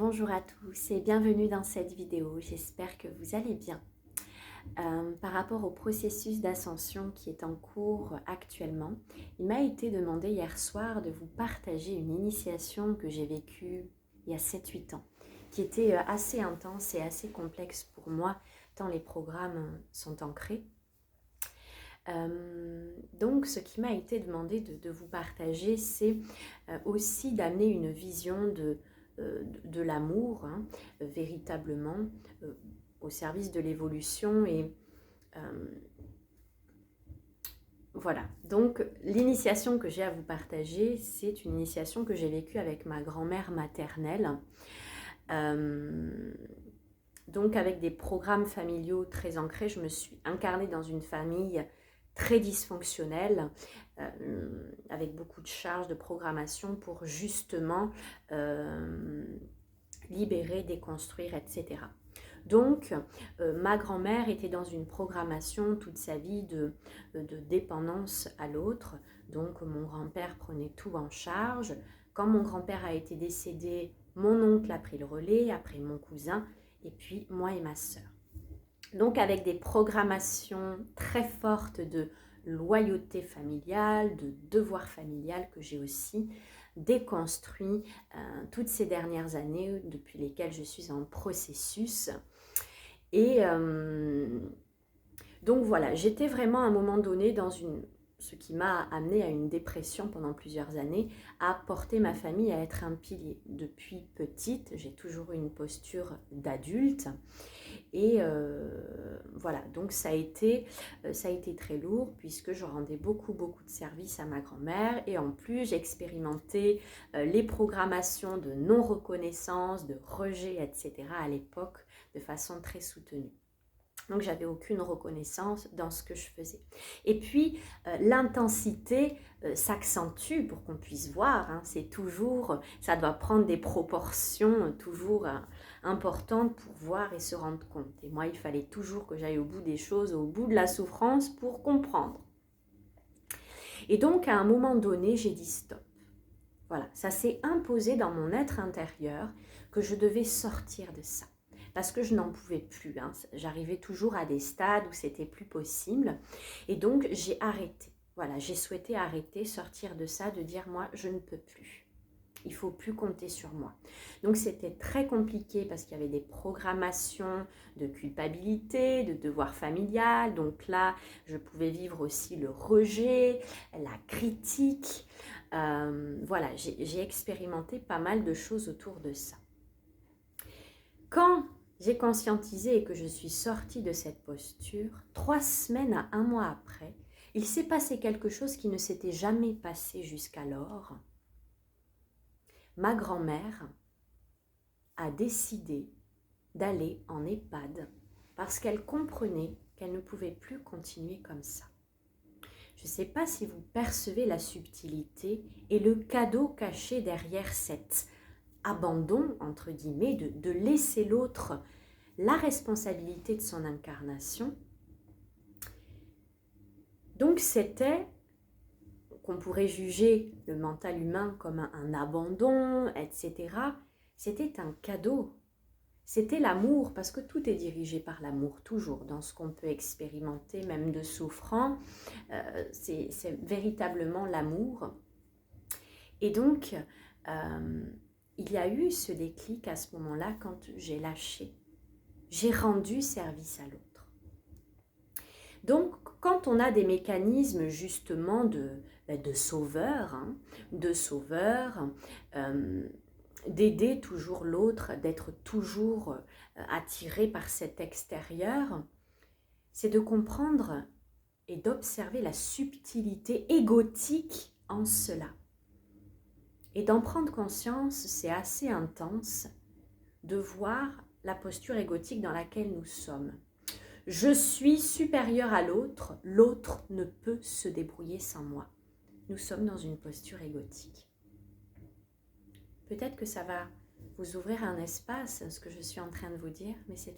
Bonjour à tous et bienvenue dans cette vidéo, j'espère que vous allez bien. Par rapport au processus d'ascension qui est en cours actuellement, il m'a été demandé hier soir de vous partager une initiation que j'ai vécue il y a 7-8 ans, qui était assez intense et assez complexe pour moi, tant les programmes sont ancrés. Donc ce qui m'a été demandé de vous partager, c'est aussi d'amener une vision de l'amour, hein, véritablement au service de l'évolution. Et voilà, donc l'initiation que j'ai à vous partager, c'est une initiation que j'ai vécue avec ma grand-mère maternelle. Donc avec des programmes familiaux très ancrés, je me suis incarnée dans une famille très dysfonctionnelle, avec beaucoup de charges de programmation pour justement libérer, déconstruire, etc. Donc, ma grand-mère était dans une programmation toute sa vie de dépendance à l'autre. Donc, mon grand-père prenait tout en charge. Quand mon grand-père a été décédé, mon oncle a pris le relais, après mon cousin, et puis moi et ma sœur. Donc, avec des programmations très fortes de loyauté familiale, de devoir familial que j'ai aussi déconstruit toutes ces dernières années depuis lesquelles je suis en processus. Et donc voilà, j'étais vraiment à un moment donné dans ce qui m'a amené à une dépression pendant plusieurs années, à porter ma famille à être un pilier. Depuis petite, j'ai toujours eu une posture d'adulte. Et voilà, donc ça a été très lourd puisque je rendais beaucoup de services à ma grand-mère et en plus j'expérimentais les programmations de non-reconnaissance, de rejet, etc. à l'époque de façon très soutenue. Donc j'avais aucune reconnaissance dans ce que je faisais. Et puis l'intensité s'accentue pour qu'on puisse voir, hein, c'est toujours, ça doit prendre des proportions toujours importantes pour voir et se rendre compte. Et moi il fallait toujours que j'aille au bout des choses, au bout de la souffrance pour comprendre. Et donc à un moment donné j'ai dit stop. Voilà, ça s'est imposé dans mon être intérieur que je devais sortir de ça. Parce que je n'en pouvais plus, hein. J'arrivais toujours à des stades où c'était plus possible. Et donc, j'ai arrêté. Voilà, j'ai souhaité arrêter, sortir de ça, de dire, moi, je ne peux plus. Il ne faut plus compter sur moi. Donc, c'était très compliqué parce qu'il y avait des programmations de culpabilité, de devoir familial. Donc là, je pouvais vivre aussi le rejet, la critique. Voilà, j'ai expérimenté pas mal de choses autour de ça. Quand j'ai conscientisé et que je suis sortie de cette posture, 3 semaines à 1 mois après, il s'est passé quelque chose qui ne s'était jamais passé jusqu'alors. Ma grand-mère a décidé d'aller en EHPAD parce qu'elle comprenait qu'elle ne pouvait plus continuer comme ça. Je ne sais pas si vous percevez la subtilité et le cadeau caché derrière cet abandon, entre guillemets, de laisser l'autre la responsabilité de son incarnation. Donc c'était, qu'on pourrait juger le mental humain comme un abandon, etc. C'était un cadeau. C'était l'amour, parce que tout est dirigé par l'amour, toujours, dans ce qu'on peut expérimenter, même de souffrant. C'est véritablement l'amour. Et donc, il y a eu ce déclic à ce moment-là quand j'ai lâché. J'ai rendu service à l'autre. Donc, quand on a des mécanismes justement de sauveur, hein, d'aider toujours l'autre, d'être toujours attiré par cet extérieur, c'est de comprendre et d'observer la subtilité égotique en cela. Et d'en prendre conscience, c'est assez intense de voir la posture égotique dans laquelle nous sommes. Je suis supérieur à l'autre, l'autre ne peut se débrouiller sans moi. Nous sommes dans une posture égotique. Peut-être que ça va vous ouvrir un espace, ce que je suis en train de vous dire, mais c'est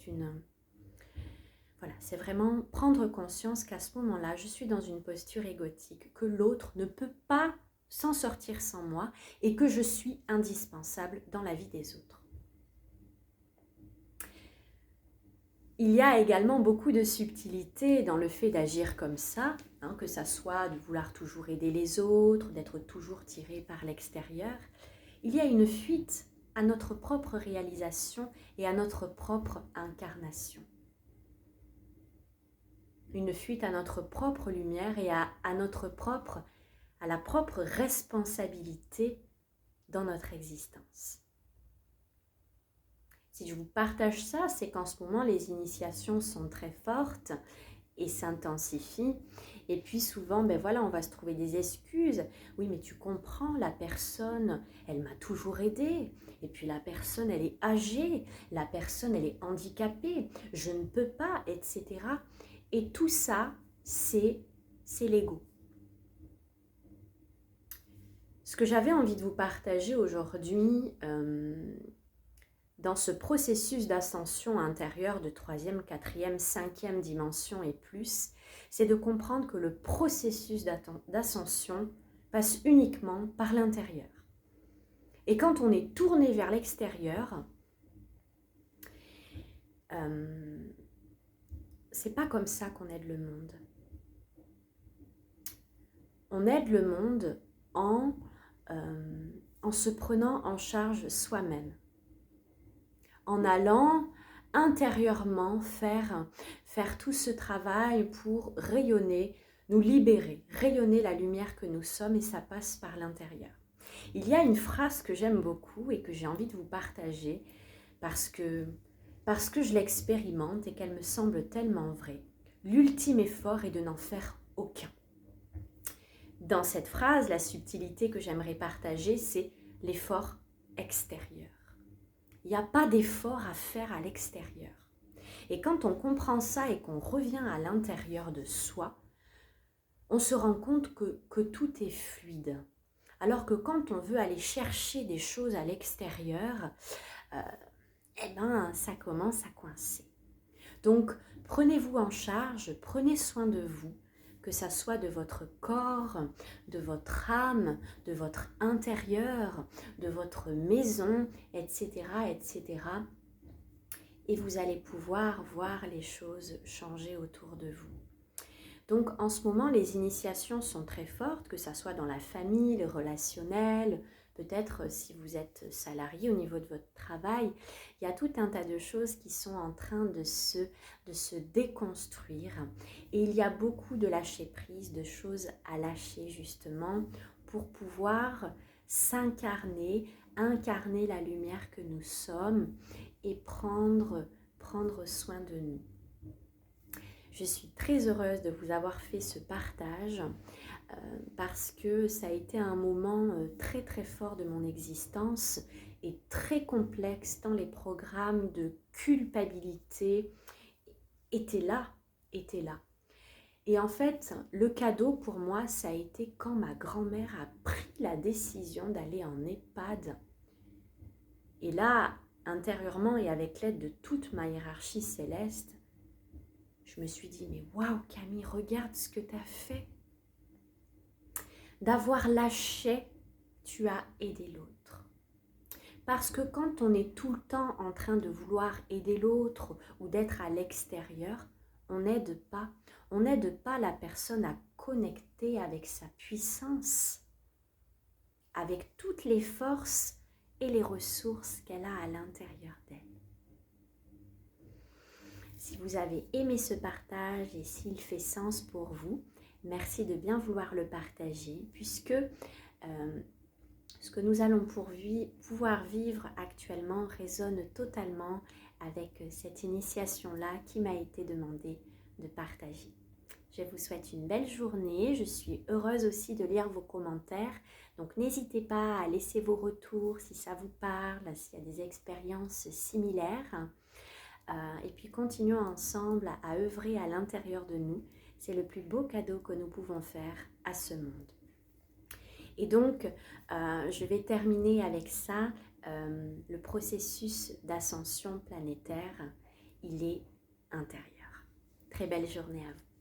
vraiment prendre conscience qu'à ce moment-là, je suis dans une posture égotique, que l'autre ne peut pas s'en sortir sans moi et que je suis indispensable dans la vie des autres. Il y a également beaucoup de subtilité dans le fait d'agir comme ça, hein, que ça soit de vouloir toujours aider les autres, d'être toujours tiré par l'extérieur. Il y a une fuite à notre propre réalisation et à notre propre incarnation. Une fuite à notre propre lumière et à la propre responsabilité dans notre existence. Si je vous partage ça, c'est qu'en ce moment, les initiations sont très fortes et s'intensifient. Et puis souvent, on va se trouver des excuses. Oui, mais tu comprends, la personne, elle m'a toujours aidée. Et puis la personne, elle est âgée. La personne, elle est handicapée. Je ne peux pas, etc. Et tout ça, c'est l'ego. Ce que j'avais envie de vous partager aujourd'hui, dans ce processus d'ascension intérieure de 3e, 4e, 5e dimension et plus, c'est de comprendre que le processus d'ascension passe uniquement par l'intérieur. Et quand on est tourné vers l'extérieur, c'est pas comme ça qu'on aide le monde. On aide le monde en se prenant en charge soi-même, en allant intérieurement faire tout ce travail pour rayonner, nous libérer, rayonner la lumière que nous sommes, et ça passe par l'intérieur. Il y a une phrase que j'aime beaucoup et que j'ai envie de vous partager parce que je l'expérimente et qu'elle me semble tellement vraie. L'ultime effort est de n'en faire aucun. Dans cette phrase, la subtilité que j'aimerais partager, c'est l'effort extérieur. Il n'y a pas d'effort à faire à l'extérieur. Et quand on comprend ça et qu'on revient à l'intérieur de soi, on se rend compte que tout est fluide. Alors que quand on veut aller chercher des choses à l'extérieur, ça commence à coincer. Donc, prenez-vous en charge, prenez soin de vous, que ça soit de votre corps, de votre âme, de votre intérieur, de votre maison, etc., etc. Et vous allez pouvoir voir les choses changer autour de vous. Donc, en ce moment, les initiations sont très fortes, que ça soit dans la famille, le relationnel, peut-être si vous êtes salarié au niveau de votre travail, il y a tout un tas de choses qui sont en train de se déconstruire. Et il y a beaucoup de lâcher prise, de choses à lâcher justement pour pouvoir s'incarner, incarner la lumière que nous sommes et prendre soin de nous. Je suis très heureuse de vous avoir fait ce partage parce que ça a été un moment très très fort de mon existence et très complexe tant les programmes de culpabilité étaient là. Et en fait, le cadeau pour moi, ça a été quand ma grand-mère a pris la décision d'aller en EHPAD. Et là, intérieurement et avec l'aide de toute ma hiérarchie céleste, je me suis dit, mais waouh Camille, regarde ce que tu as fait. D'avoir lâché, tu as aidé l'autre. Parce que quand on est tout le temps en train de vouloir aider l'autre ou d'être à l'extérieur, on n'aide pas. On n'aide pas la personne à connecter avec sa puissance, avec toutes les forces et les ressources qu'elle a à l'intérieur d'elle. Si vous avez aimé ce partage et s'il fait sens pour vous, merci de bien vouloir le partager puisque ce que nous allons pouvoir vivre actuellement résonne totalement avec cette initiation-là qui m'a été demandée de partager. Je vous souhaite une belle journée. Je suis heureuse aussi de lire vos commentaires. Donc n'hésitez pas à laisser vos retours si ça vous parle, s'il y a des expériences similaires. Et puis continuons ensemble à œuvrer à l'intérieur de nous. C'est le plus beau cadeau que nous pouvons faire à ce monde. Et donc, je vais terminer avec ça. Le processus d'ascension planétaire, il est intérieur. Très belle journée à vous.